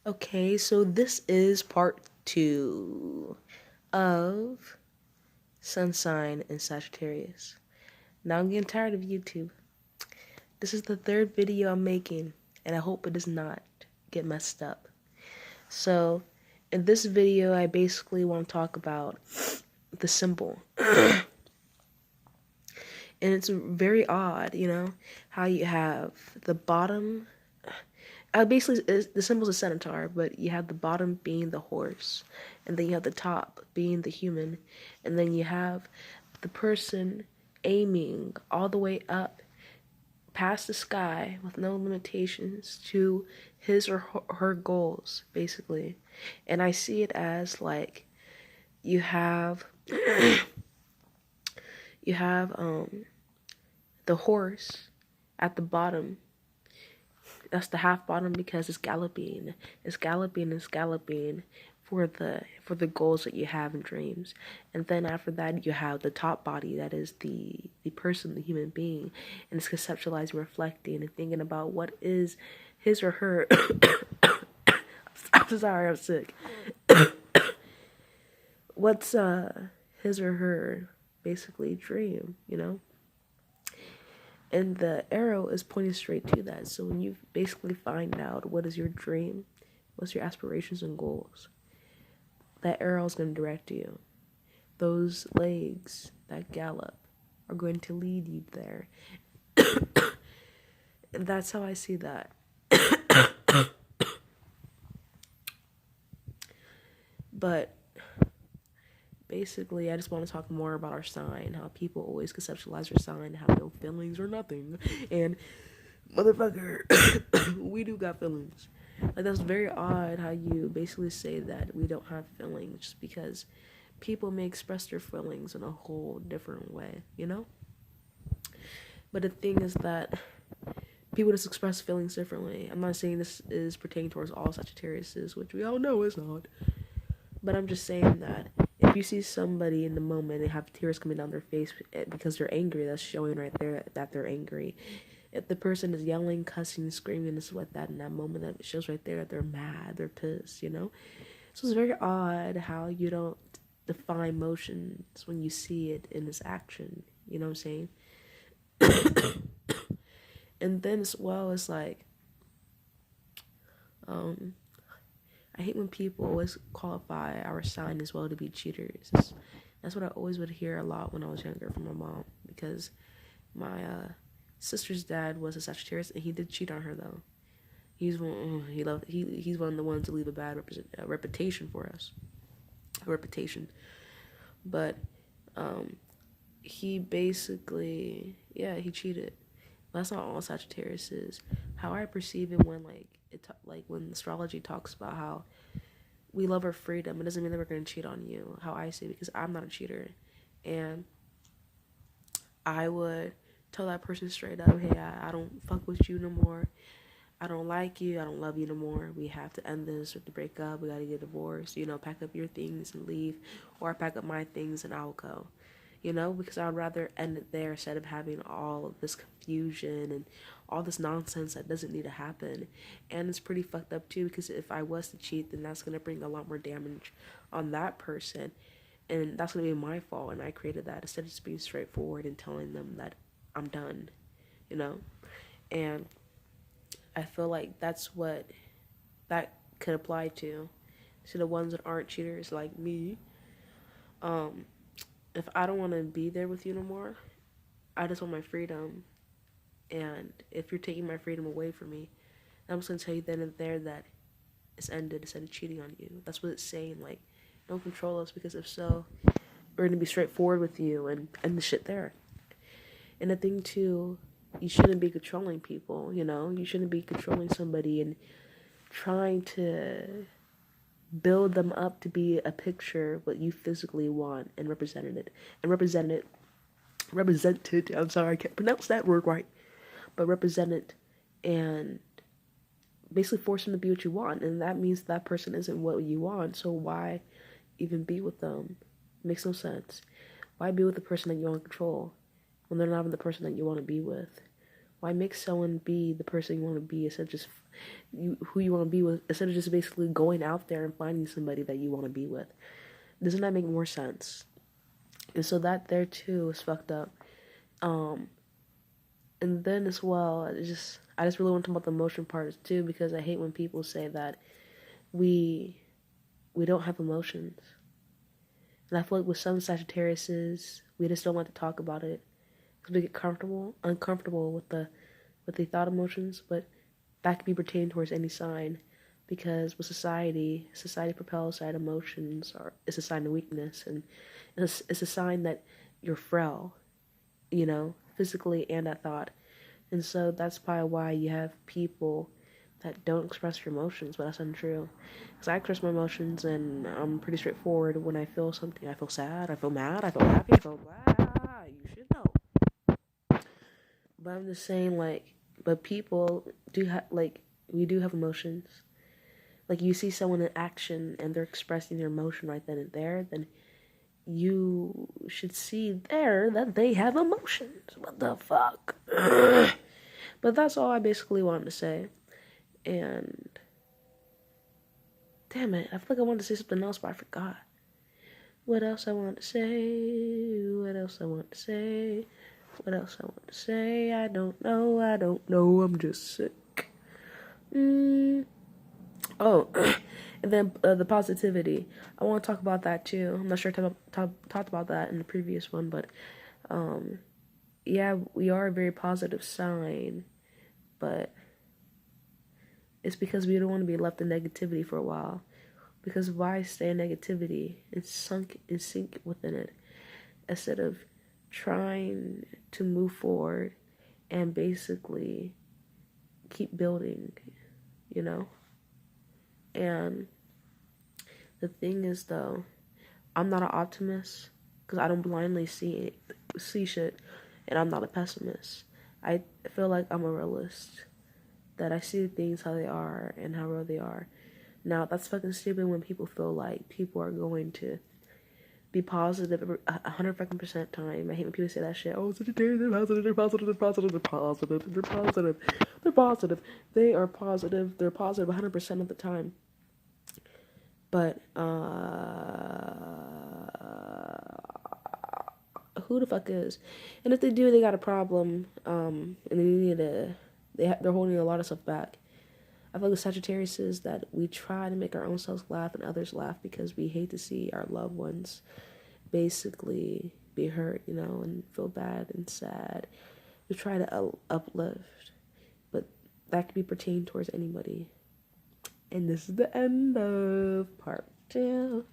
Okay, so this is part 2 of Sun Sign in Sagittarius. Now I'm getting tired of YouTube. This is the third video I'm making, and I hope it does not get messed up. So, in this video, I basically want to talk about the symbol. And it's very odd, how you have the bottom. Basically, the symbol's a centaur, but you have the bottom being the horse, and then you have the top being the human, and then you have the person aiming all the way up past the sky with no limitations to his or her goals, basically. And I see it as like you have you have the horse at the bottom. That's the half bottom because it's galloping for the goals that you have in dreams. And then after that you have the top body, that is the person, the human being, and it's conceptualizing, reflecting, and thinking about what is his or her I'm sorry, I'm sick. What's his or her basically dream, And the arrow is pointing straight to that. So when you basically find out what is your dream, what's your aspirations and goals, that arrow is going to direct you. Those legs that gallop are going to lead you there. And that's how I see that. But basically, I just want to talk more about our sign, how people always conceptualize our sign, have no feelings or nothing. And motherfucker, we do got feelings. Like, that's very odd how you basically say that we don't have feelings, just because people may express their feelings in a whole different way, But the thing is that people just express feelings differently. I'm not saying this is pertaining towards all Sagittariuses, which we all know is not. But I'm just saying that if you see somebody in the moment and have tears coming down their face because they're angry, that's showing right there that they're angry. If the person is yelling, cussing, screaming, and stuff like that in that moment, that shows right there that they're mad, they're pissed, So it's very odd how you don't define emotions when you see it in this action, you know what I'm saying? And then as well, it's like, I hate when people always qualify our sign as well to be cheaters. That's what I always would hear a lot when I was younger from my mom, because my sister's dad was a Sagittarius, and he did cheat on her though. He's one of the ones to leave a bad reputation for us, a reputation. But he basically, he cheated. That's not all Sagittarius is. How I perceive it when when astrology talks about how we love our freedom, it doesn't mean that we're going to cheat on you. How I see it, because I'm not a cheater, and I would tell that person straight up, hey, I don't fuck with you no more. I don't like you. I don't love you no more. We have to end this, or to break up. We got to get divorced. Pack up your things and leave, or I pack up my things and I'll go. Because I would rather end it there instead of having all of this confusion and all this nonsense that doesn't need to happen. And it's pretty fucked up too, because if I was to cheat, then that's going to bring a lot more damage on that person. And that's going to be my fault, and I created that, instead of just being straightforward and telling them that I'm done, And I feel like that's what that could apply to the ones that aren't cheaters like me. If I don't want to be there with you no more, I just want my freedom. And if you're taking my freedom away from me, I'm just going to tell you then and there that it's ended instead of cheating on you. That's what it's saying. Like, don't control us, because if so, we're going to be straightforward with you and end the shit there. And the thing too, you shouldn't be controlling people, You shouldn't be controlling somebody and trying to build them up to be a picture what you physically want and represented. I'm sorry, I can't pronounce that word right, but represent it and basically force them to be what you want. And that means that person isn't what you want, so why even be with them? It makes no sense. Why be with the person that you want to control when they're not even the person that you want to be with? Why make someone be the person you want to be instead of just who you want to be with, instead of just basically going out there and finding somebody that you want to be with? Doesn't that make more sense? And so that there too is fucked up. And then as well, I just really want to talk about the emotion part too, because I hate when people say that we don't have emotions. And I feel like with some Sagittariuses, we just don't like to talk about it because we get uncomfortable with the thought emotions. But that could be pertained towards any sign, because with society propels that emotions it's a sign of weakness, and it's a sign that you're frail, physically and at thought. And so that's probably why you have people that don't express your emotions, but that's untrue. Because I express my emotions, and I'm pretty straightforward when I feel something. I feel sad, I feel mad, I feel happy, I feel blah. You should know. But I'm just saying, like, but people do have, like, we do have emotions. Like, you see someone in action and they're expressing their emotion right then and there, then you should see there that they have emotions. What the fuck? But that's all I basically wanted to say. And damn it, I feel like I wanted to say something else, but I forgot. What else I want to say? What else I want to say? What else I want to say? I don't know. I'm just sick. Oh, and then the positivity. I want to talk about that too. I'm not sure I talked about that in the previous one, but yeah, we are a very positive sign, but it's because we don't want to be left in negativity for a while. Because why stay in negativity and sink within it, instead of trying to move forward and basically keep building, And the thing is, though, I'm not an optimist because I don't blindly see shit, and I'm not a pessimist. I feel like I'm a realist, that I see things how they are and how real they are. Now, that's fucking stupid when people feel like people are going to be positive 100% time. I hate when people say that shit. Oh, Sagittarius, they're positive, they're positive, they're positive, they're positive, they're positive, they're positive. They are positive, they're positive 100% of the time. But, who the fuck is? And if they do, they got a problem, and they need to, they're holding a lot of stuff back. I feel like Sagittarius is that we try to make our own selves laugh and others laugh because we hate to see our loved ones basically be hurt, and feel bad and sad. We try to uplift, but that could be pertained towards anybody. And this is the end of part 2.